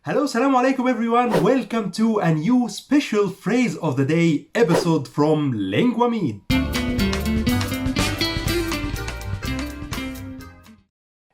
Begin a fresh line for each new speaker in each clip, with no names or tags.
Hello, Assalamu alaikum everyone. Welcome to a new special phrase of the day episode from Linguamid.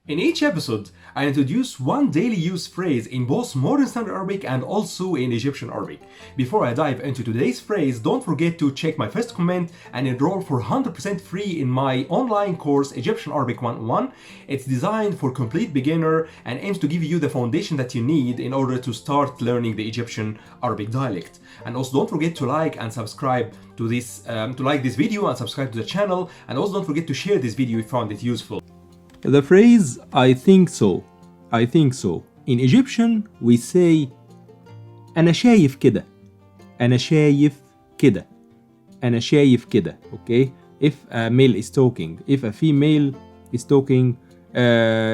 In each episode, I introduce one daily use phrase in both modern standard Arabic and also in Egyptian Arabic. Before I dive into today's phrase, don't forget to check my first comment and enroll for 100% free in my online course Egyptian Arabic 101. It's designed for complete beginner and aims to give you the foundation that you need in order to start learning the Egyptian Arabic dialect. And also don't forget to like and subscribe to this video and subscribe to the channel, and also don't forget to share this video if you found it useful.
The phrase I think so. In Egyptian we say أنا شايف كده. أنا شايف كده. أنا شايف كده. Okay? If a male is talking, if a female is talking,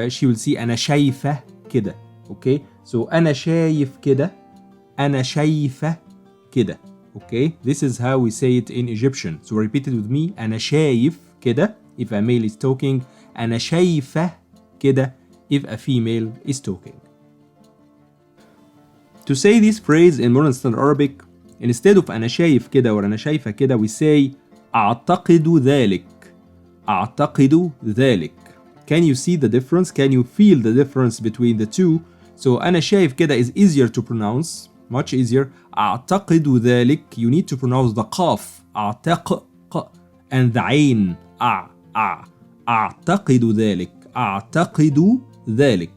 she will say أنا شايفة كده. Okay? So أنا شايف كده. أنا شايفة كده. Okay? This is how we say it in Egyptian. So repeat it with me. أنا شايف كده. If a male is talking, أنا شايفة كده if a female is talking. To say this phrase in modern standard Arabic, instead of أنا شايف كده or أنا شايفة كده, we say أعتقد ذلك. أعتقد ذلك. Can you see the difference? Can you feel the difference between the two? So أنا شايف كده is easier to pronounce, much easier. أعتقد ذلك, you need to pronounce the قاف أعتق and the عين أعتقد ذلك. أعتقد ذلك.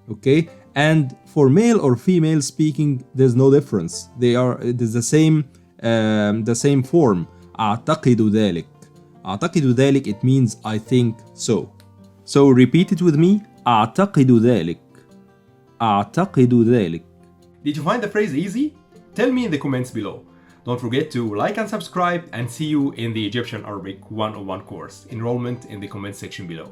Okay? And for male or female speaking, there's no difference. It is the same form. أعتقد ذلك. أعتقد ذلك, it means I think so. So repeat it with me. أعتقد ذلك. أعتقد ذلك.
Did you find the phrase easy? Tell me in the comments below. Don't forget to like and subscribe, and see you in the Egyptian Arabic 101 course. Enrollment in the comment section below.